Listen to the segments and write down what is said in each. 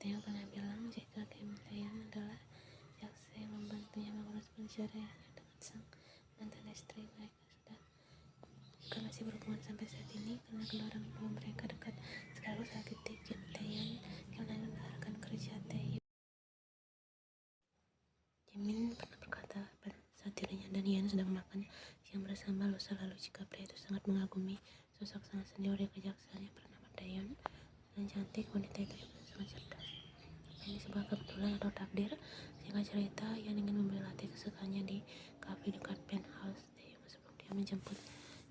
Taeyong pernah bilang jika Kim Taeyong adalah jaksa yang membantunya mengurus perceraiannya dengan sang mantan istri. Mereka juga masih berhubungan sampai saat ini karena kedua orang tua mereka dekat. Sekaligus saat itu Kim Taeyong menawarkan kerja Taeyong. Jimin pernah berkata saat dirinya dan Ian sedang makan siang bersama lusa lalu jika pria itu sangat mengagumi sosok sang senior di kejaksaan yang bernama Taeyong dan cantik. Wanita itu juga sangat cerdas. Ini sebuah kebetulan atau takdir? Singkat cerita, Ian ingin membeli latte kesukaannya di kafe dekat penthouse Taeyong sebelum dia menjemput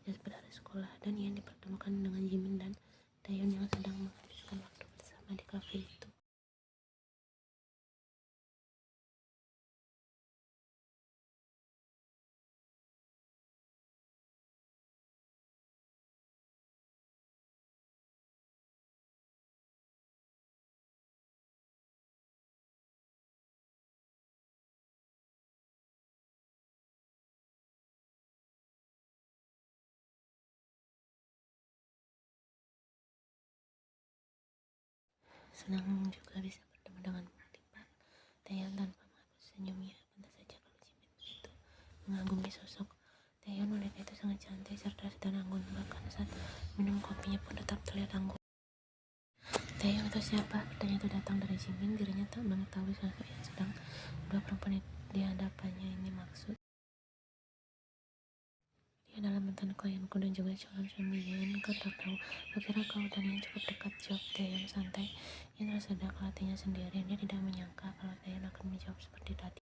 Jasper dari sekolah, dan Ian dipertemukan dengan Jimin dan Taeyong yang sedang menghabiskan waktu bersama di kafe itu. Senang juga bisa bertemu dengan Tipan Taeyong tanpa menghapus senyumnya. Pantas saja kalau Jimin begitu mengagumi sosok Taeyong. Wanita itu sangat cantik, cerdas, dan anggun. Bahkan saat minum kopinya pun tetap terlihat anggun. Taeyong itu siapa? Pertanyaan itu datang dari Jimin. Dirinya tak mengetahui sosok yang sedang dua perempuan di hadapannya ini maksud. Dia adalah mantan klienku dan juga calon suami Ian. Kau tak tahu, kukira kau dan Ian cukup dekat, jawab Taeyong santai. Ian tersedak hatinya sendiri. Dia tidak menyangka kalau Taeyong akan menjawab seperti tadi.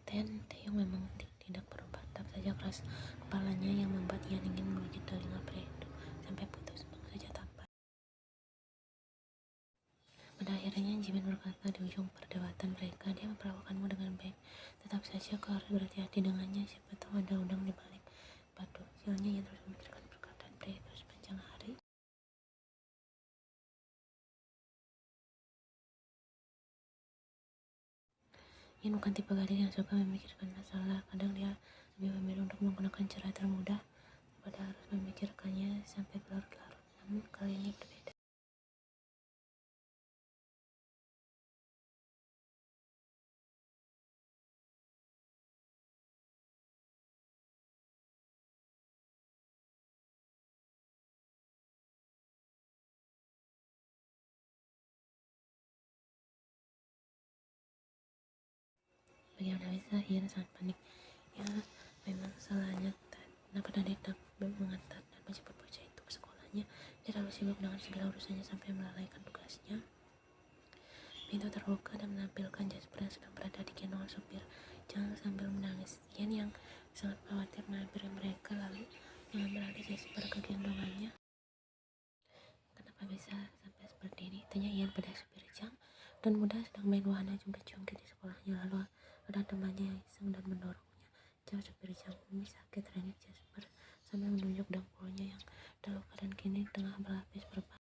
Taeyong memang tidak berubah, tetap saja keras kepalanya yang membuat Ian ingin menggigit telinga pria itu sampai putus. Baru saja tampak. Pada akhirnya Jimin berkata di ujung perdebatan mereka, dia memperlakukanmu dengan baik. Tetap saja kau harus berhati-hati dengannya, siapa tahu ada udang di balik batu. Sialnya Ian terus memikirkan perkataan pria itu sepanjang hari. Ian bukan tipe gadis yang suka memikirkan masalah. Kadang dia lebih memilih untuk menggunakan cara termudah daripada harus memikirkannya sampai berlarut-larut. Namun kali ini berbeda. Bagaimana bisa? Ian sangat panik. Ya, memang salahnya kenapa tadi tak mengantar dan menjemput bocah itu ke sekolahnya. Dia terlalu sibuk dengan segala urusannya sampai melalaikan tugasnya. Pintu terbuka dan menampilkan Jasper yang sedang berada di gendongan supir Jangan sambil menangis. Ian yang sangat khawatir menghampiri mereka lalu mengambil alih Jasper ke gendongannya. Kenapa bisa sampai seperti ini? Tanya Ian pada supir Jang. Dan muda sedang main wahana jungkit-jungkit di sekolahnya, lalu ada temannya yang iseng dan mendorongnya. Jauh supir Jang, ini sakit, rengek Jasper sambil menunjuk dengkulnya yang terluka dan kini tengah berlapis berbahaya.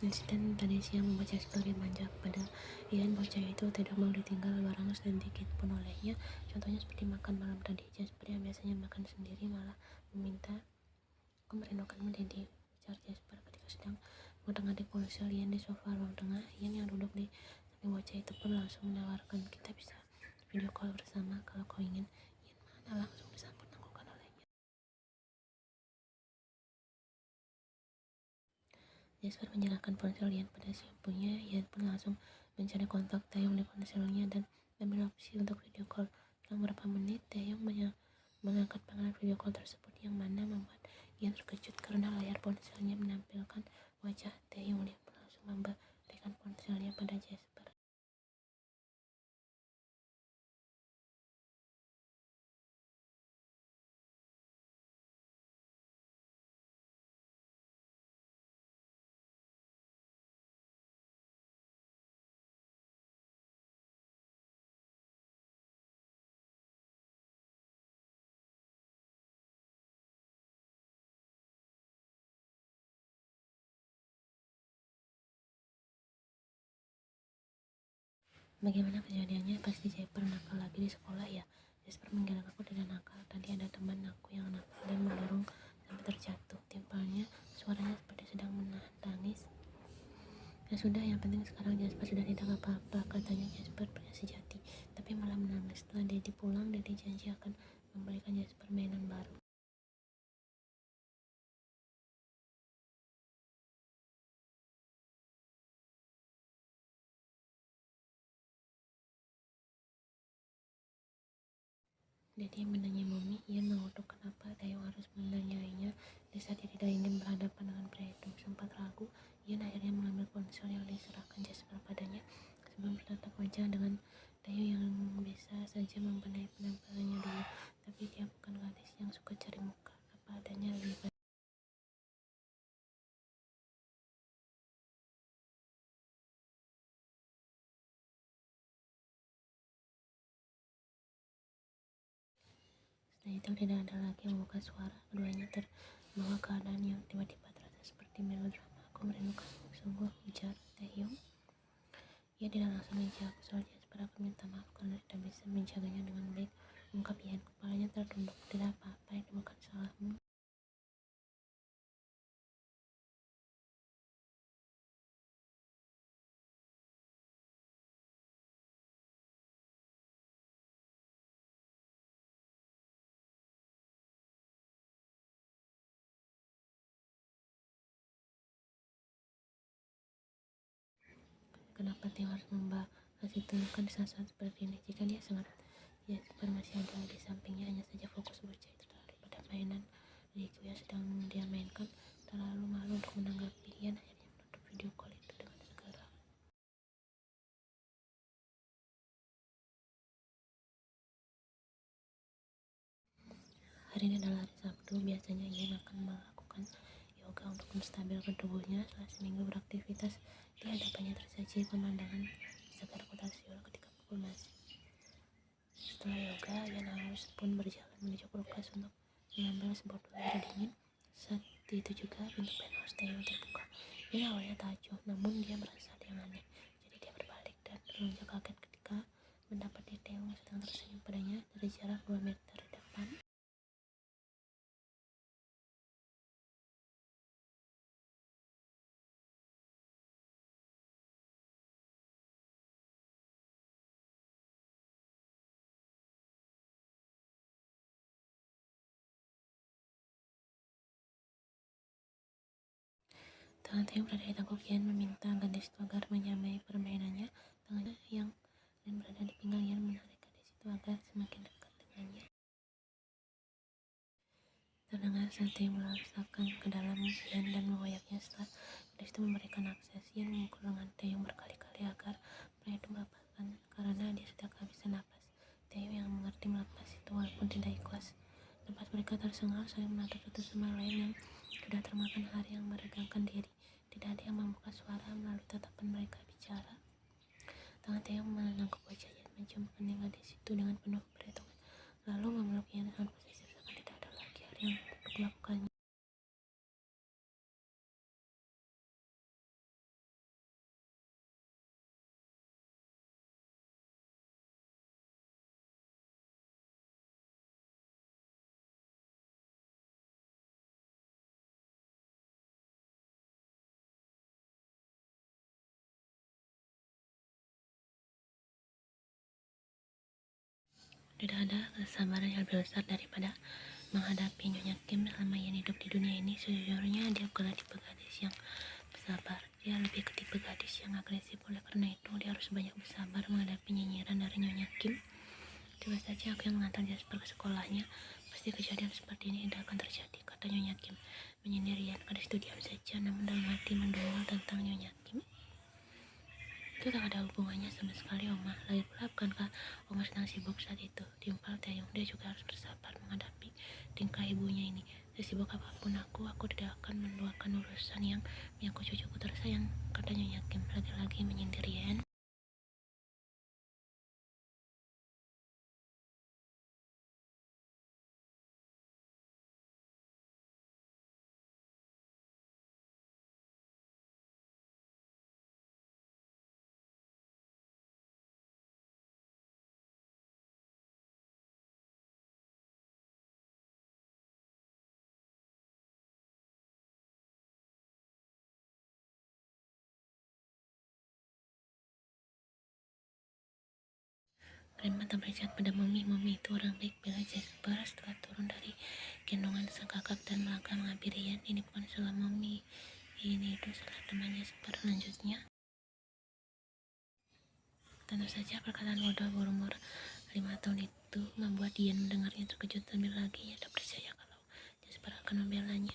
Insiden tadi siang membuat Jasper manja pada Ian. Bocah itu tidak mau ditinggal barang sedikit pun olehnya. Contohnya seperti makan malam tadi. Jasper yang biasanya makan sendiri malah meminta, aku merindukan Dedi, ujar Jasper ketika sedang mengotak-atik ponsel Ian di sofa ruang tengah. Ian yang duduk di samping bocah itu pun langsung menawarkan, kita bisa video call bersama kalau kau ingin. Ian mana langsung disambut tangguhkan oleh Jasper menyerahkan ponsel Ian pada si ibunya. Ian pun langsung mencari kontak Taeyong di ponselnya dan ambil opsi untuk video call. Setelah beberapa menit, Taeyong mengangkat panggilan video call tersebut, yang mana membuat Ian terkejut karena layar ponselnya menampilkan wajah Taeyong. Dia pun langsung memberikan ponselnya pada Jasper. Bagaimana kejadiannya? Pasti Jasper nakal lagi di sekolah ya. Jasper menghilang, aku tidak nakal. Tadi ada teman aku yang nakal dan mendorong sampai terjatuh. Timpalnya, suaranya seperti sedang menahan tangis. Ya sudah, yang penting sekarang Jasper sudah tidak apa-apa, katanya. Jasper pria sejati, tapi malah menangis. Setelah Daddy pulang, Daddy janji akan membelikan Jasper mainan baru. Daddy menanyai Mommy. Ian mengutuk kenapa Taeyong harus menanyainya di saat dia tidak ingin berhadapan dengan pria itu. Sempat ragu, Ian akhirnya mengambil ponsel yang diserahkan Jasper padanya sebelum bertatap wajah dengan Taeyong yang bisa saja membenahi penampilannya dulu. Tapi dia bukan gadis yang suka cari muka. Apa adanya lebih baik. Setelah itu tidak ada lagi yang membuka suara. Keduanya terbawa keadaan yang tiba-tiba terasa seperti melodrama. Aku merindukanmu, sungguh, ujar Taeyong. Ia tidak langsung menjawab soal Jasper. Aku minta maaf karena tidak bisa menjaganya dengan baik, ungkap Ian. Kepalanya tertunduk. Tidak apa-apa, itu bukan salahmu. Kenapa Theo harus membahas itu kan di saat-saat seperti ini? Jika dia sangat Jasper masih ada di sampingnya, hanya saja fokus bocah itu tertarik pada mainan Riku yang sedang dia mainkan. Terlalu malu untuk menanggapi, Ian akhirnya menutup video call itu dengan segera. Hari ini adalah hari Sabtu. Biasanya Ian akan melakukan yoga untuk menstabilkan tubuhnya. Setelah seminggu beraktivitas, di hadapannya tersaji pemandangan segar kota Seoul ketika pukul masih. Setelah yoga, Ian harus pun berjalan menuju kulkas untuk mengambil sebotol air dingin. Saat itu juga pintu penthouse Taeyong terbuka. Ian awalnya takjub, namun dia merasa ada yang aneh. Jadi dia berbalik dan beronjak kaget ketika mendapati Taeyong sedang tersenyum padanya dari jarak 2 meter depan. Tangan Taeyong berada di tangkuk Ian, meminta gadis itu agar menyamai permainannya. Tangannya yang dan berada di pinggang Ian menarik gadis itu agar semakin dekat dengannya. Terdengar saat Taeyong melesatkan ke dalam Ian dan mengoyaknya. Setelah gadis itu memberikan akses, Ian memukul lengan Taeyong berkali-kali agar pria itu melepaskan karena dia sudah kehabisan napas. Taeyong yang mengerti melepas itu walaupun tidak ikhlas. Tempat mereka tersengal, saling menatap satu sama lain yang sudah termakan hari yang meregangkan diri. Tidak ada yang membuka suara melalui tatapan mereka bicara. Tangan Taeyong menangkap wajah Ian, mencium kening gadis itu dengan penuh perhitungan, lalu memeluk Ian dengan posesif seakan tidak ada lagi hari yang untuk melakukannya. Tidak ada kesabaran yang lebih besar daripada menghadapi Nyonya Kim selama Ian hidup di dunia ini. Sejujurnya dia bukanlah tipe gadis yang bersabar. Dia lebih ke tipe gadis yang agresif, oleh karena itu dia harus banyak bersabar menghadapi nyinyiran dari Nyonya Kim. Coba saja aku yang mengantar Jasper ke sekolahnya, pasti kejadian seperti ini tidak akan terjadi, kata Nyonya Kim. Menyendirian, gadis itu diam saja, namun dalam hati mendongol tentang Nyonya Kim. Itu tak ada hubungannya sama sekali, Oma. Lagi pula, bukankah Oma sedang sibuk saat itu? Timpal Taeyong. Dia juga harus bersabar menghadapi tingkah ibunya ini. Sesibuk apapun aku tidak akan menduakan urusan yang menyangkut cucuku tersayang, kata Nyonya Kim. Lagi-lagi menyendirian. Raymond tak percaya pada Mumi. Mumi itu orang baik. Bila Jasper setelah turun dari gendongan sang kakak dan melangkah menghampiri Ian, ini bukan salah Mumi, ini itu salah temannya Jasper. Lanjutnya, tentu saja perkataan bodoh berumur 5 tahun itu membuat Ian mendengarnya terkejut. Terlebih lagi ia tak percaya kalau Jasper akan membelanya.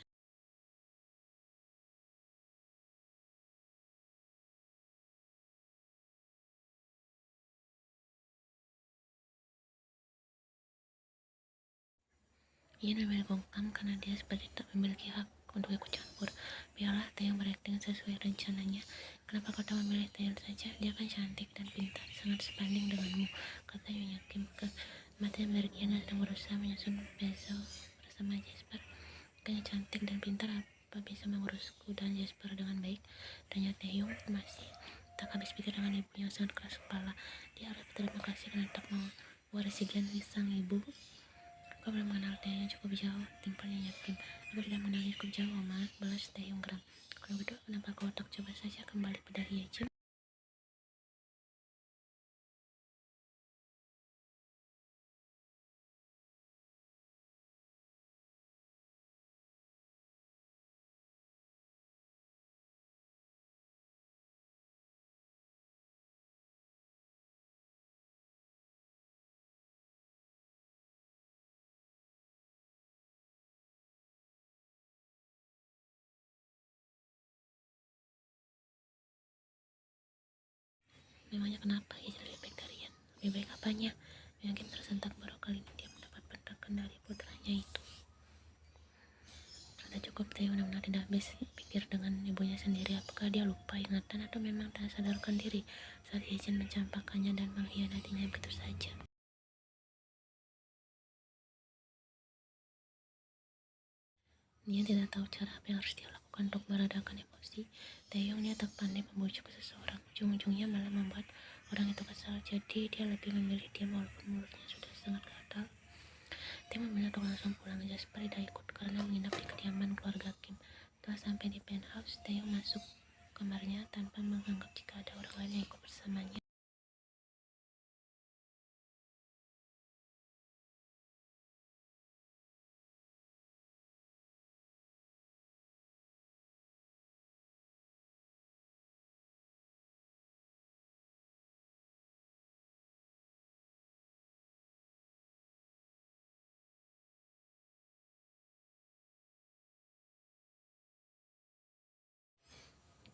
Ian memilih bungkam karena dia seperti tak memiliki hak untuk ikut campur. Biarlah Taeyong berakting sesuai rencananya. Kenapa kau tak memilih Taeyong saja? Dia kan cantik dan pintar, sangat sebanding denganmu, kata Nyonya Kim. Kematian milik Ian sedang berusaha menyusun puzzle bersama Jasper. Kayaknya cantik dan pintar, apa bisa mengurusku dan Jasper dengan baik? Tanya Taeyong masih tak habis pikir dengan ibunya yang sangat keras kepala. Dia harus berterima kasih karena tak mau mewarisi gen sang ibu. Kau belum mengenal Taeyong cukup jauh, timpalnya yakin. Aku tidak mengenalnya cukup jauh, Oma, balas Taeyong geram. Kalau gitu, kenapa kau tak coba saja kembali pada Hyejin? Memangnya kenapa Hyejin lebih baik dari Ian? Lebih baik apanya? Yakin tersentak baru kali ini dia mendapat penolakan dari putranya itu. Sudah cukup, Taeyong benar-benar tidak habis pikir dengan ibunya sendiri. Apakah dia lupa ingatan atau memang tak sadarkan diri saat Hyejin mencampakkannya dan mengkhianatinya begitu saja? Dia tidak tahu cara apa yang harus dia lakukan untuk meredakan emosi Taeyong. Dia tak pandai membujuk seseorang, ujung-ujungnya malah membuat orang itu kesal. Jadi dia lebih memilih diam walaupun mulutnya sudah sangat gatal. Dia memilih untuk langsung pulang. Jasper tidak ikut karena menginap di kediaman keluarga Kim. Setelah sampai di penthouse, Taeyong masuk kamarnya tanpa menganggap jika ada orang lain yang ikut bersamanya.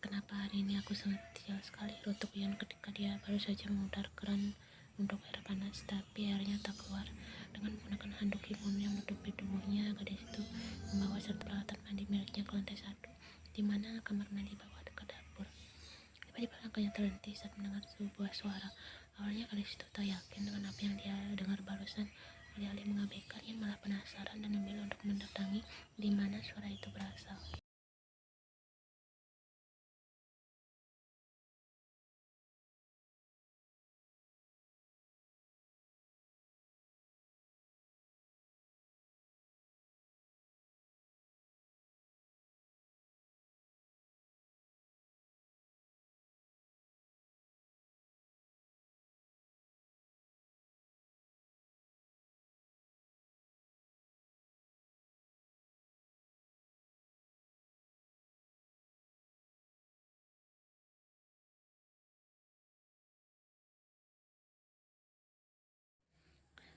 Kenapa hari ini aku sangat sial sekali, rotuk Ian ketika dia baru saja memutar keran untuk air panas, tapi airnya tak keluar. Dengan menggunakan handuk imun yang menutupi tubuhnya, gadis itu membawa serta peralatan mandi miliknya ke lantai 1, di mana kamar mandi bawah dekat dapur. Tiba-tiba langkahnya terhenti saat mendengar sebuah suara. Awalnya gadis itu tak yakin dengan apa yang dia dengar barusan. Alih-alih mengabaikan, Ian malah penasaran dan memilih untuk mendatangi di mana suara itu berasal.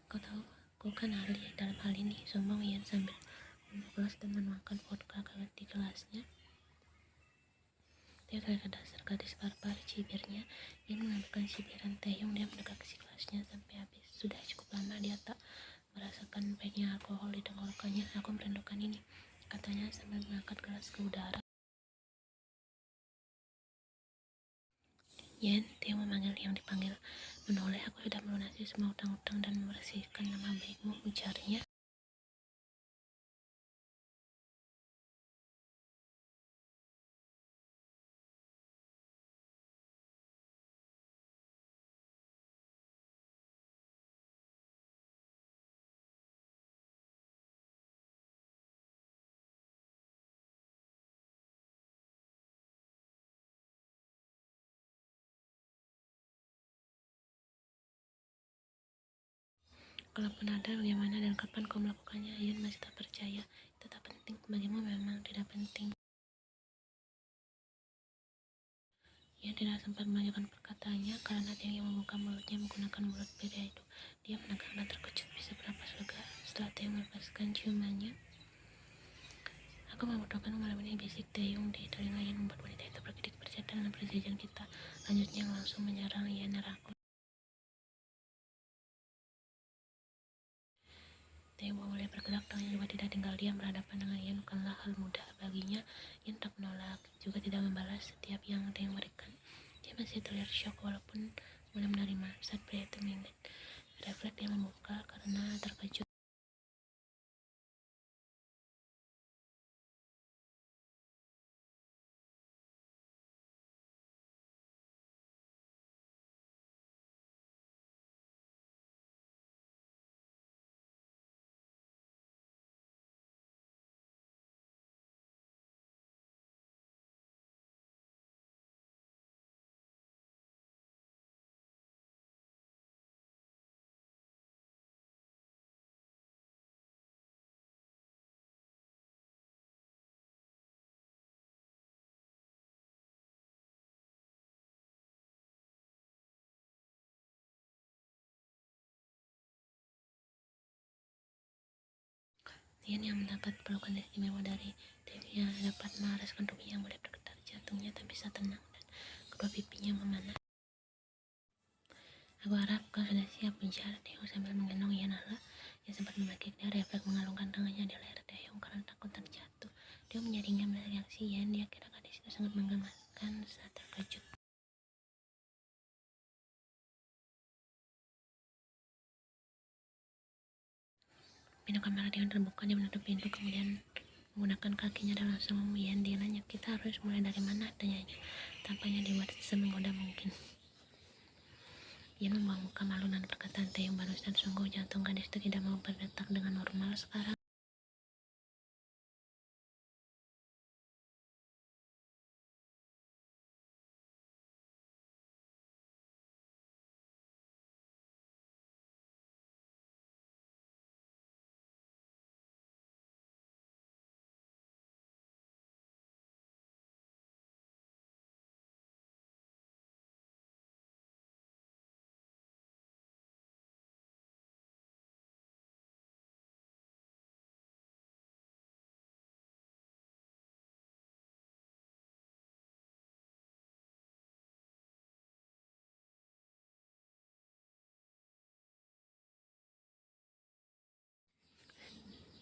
Kau tahu, aku kan ahli dalam hal ini, sombong Ian sambil membuka gelas dan menuangkan vodka di gelasnya. Dia terlihat dasar gadis barbar, cibirnya. Ian mengambilkan cibiran teh yang dia mendekat ke gelasnya sampai habis. Sudah cukup lama dia tak merasakan pahitnya alkohol di tenggorokannya. Aku merindukan ini, katanya sambil mengangkat gelas ke udara. Yen, dia memanggil yang dipanggil. Menoleh, aku sudah melunasi semua utang-utang dan membersihkan nama baikmu, ujarnya. Kalaupun ada, bagaimana dan kapan kau melakukannya? Ian masih tak percaya. Itu tak penting, bagimu memang tidak penting. Ia tidak sempat melanjutkan perkataannya karena Tiang yang membuka mulutnya menggunakan mulut pria itu. Dia menegak dan terkejut, bisa bernapas lega setelah Tiang melepaskan ciumannya. Aku membutuhkan malam ini, bisik Taeyong di telinga yang membuat wanita itu berkedip percaya dengan perjanjian kita. Lanjutnya langsung menyerang Ian Raku. Taeyong mulai bergerak, tangannya juga tidak tinggal diam. Berhadapan dengan Ian bukanlah hal mudah baginya. Ian tak menolak, juga tidak membalas setiap yang Taeyong berikan. Dia masih terlihat syok walaupun mulai menerima. Saat pria itu mengingat, refleks dia membuka karena terkejut. Ian yang mendapat pelukan istimewa dari Dewi yang dapat merasakan tubuhnya yang mulai bergetar, jantungnya tak bisa tenang dan kedua pipinya memanas. Aku harap kau sudah siap, ujar Taeyong sambil menggendong Ian Hala yang sempat memaki. Dia refleks mengalungkan tangannya di leher Taeyong karena takut terjatuh. Dia menyaringnya melihat reaksi Ian. Dia kira gadis itu sangat menggemaskan saat terkejut. Pintu kamar Taeyong terbuka, dia menutup pintu kemudian menggunakan kakinya dan langsung Ian. Dia nanya, kita harus mulai dari mana? Tanyanya. Tampaknya dibuat semenggoda mungkin. Ian membuang muka malu dan perkataan Taeyong barusan. Sungguh jantung gadis itu tidak mau berdetak dengan normal sekarang.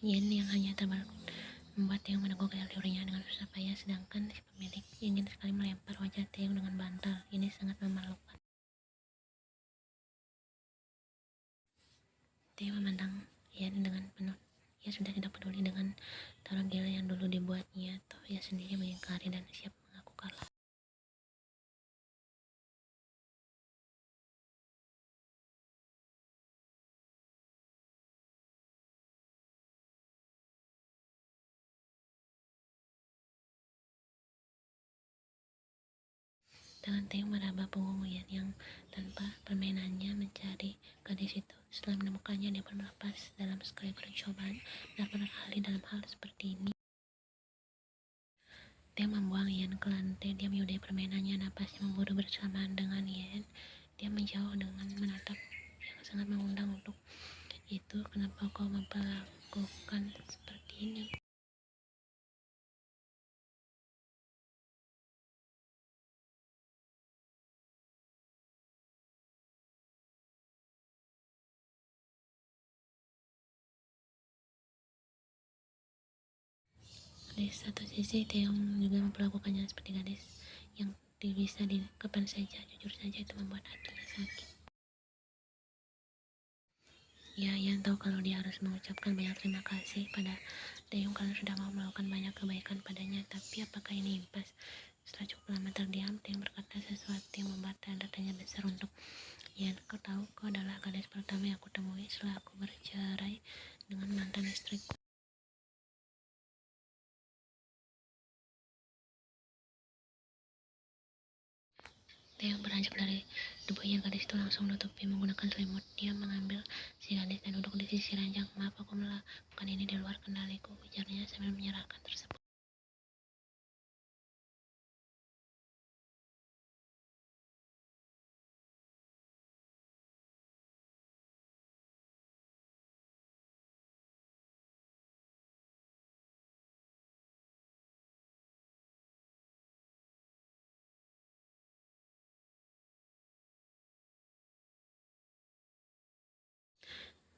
Ian yang hanya membuat Taeyong meneguk teorinya dengan susah payah, sedangkan si pemilik ingin sekali melempar wajah Taeyong dengan bantal. Ini sangat memalukan. Taeyong memandang Ian dengan penuh. Ia sudah tidak peduli dengan taruhan gila yang dulu dibuatnya. Toh ia sendiri mengingkari dan siap mengaku kalah. Tangan Taeyong meraba punggung Ian yang tanpa permainannya mencari gadis itu. Setelah menemukannya, dia pun melepas dalam sekali percobaan. Benar-benar ahli dalam hal seperti ini. Dia membuang Ian ke lantai. Dia menyudahi permainannya, napasnya memburu bersamaan dengan Ian. Dia menjauh dengan menatap yang sangat mengundang untuk Itu kenapa kau memperlakukan seperti ini? Di satu sisi Taeyong juga memperlakukannya seperti gadis yang bisa di kapan saja, jujur saja itu membuat hatinya sakit. Ya, yang tahu kalau dia harus mengucapkan banyak terima kasih pada Taeyong karena sudah mau melakukan banyak kebaikan padanya. Tapi apakah ini impas? Setelah cukup lama terdiam, Taeyong berkata sesuatu yang membuat tanda-tanya besar untuk Yan. Kau tahu, kau adalah gadis pertama yang aku temui setelah aku bercerai dengan mantan istriku. Theo beranjak dari tubuhnya gadis itu langsung menutupi menggunakan selimut. Dia mengambil si gadis dan duduk di sisi ranjang. Maaf, aku melakukan ini di luar kendaliku, ujarnya sambil menyerahkan tersebut.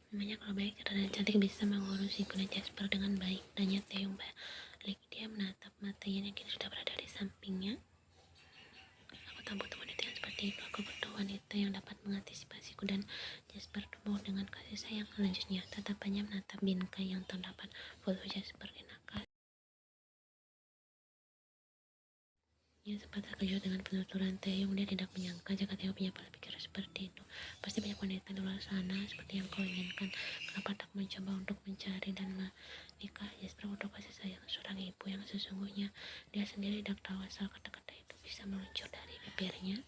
Memangnya kalau baik dan cantik bisa mengurusi kuda Jasper dengan baik, tanya Theo balik. Dia menatap mata Yan yang kini sudah berada di sampingnya. Aku tak butuh wanita yang seperti itu. Aku butuh wanita yang dapat mengantisipasiku dan Jasper tumbuh dengan kasih sayang. Lanjutnya, tatapannya menatap bingkai yang terdapat foto Jasper di nakas. Ia sempat terkejut dengan penuturan Taeyong. Dia tidak menyangka jika Taeyong punya pola pikir seperti itu. Pasti banyak wanita di luar sana seperti yang kau inginkan. Kenapa tak mencoba untuk mencari dan menikah? Jasper butuh kasih sayang seorang ibu yang sesungguhnya. Dia sendiri tidak tahu asal kata-kata itu bisa meluncur dari bibirnya.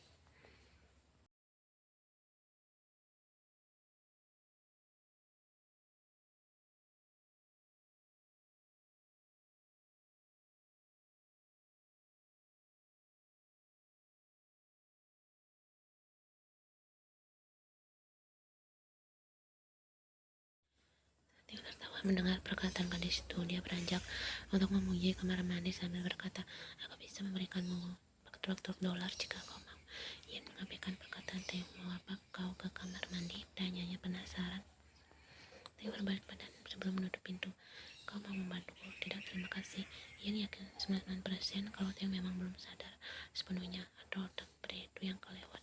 Taeyong tertawa mendengar perkataan gadis itu. Dia beranjak untuk memuji kamar mandi sambil berkata, aku bisa memberikanmu $40 jika kau mau. Ian mengabaikan perkataan Taeyong. Mau apa kau ke kamar mandi? Tanyanya penasaran. Taeyong berbalik badan sebelum menutup pintu. Kau mau membantuku? Tidak, terima kasih. Ian yakin 99% kalau Taeyong memang belum sadar sepenuhnya atau otak pria itu yang kelewat.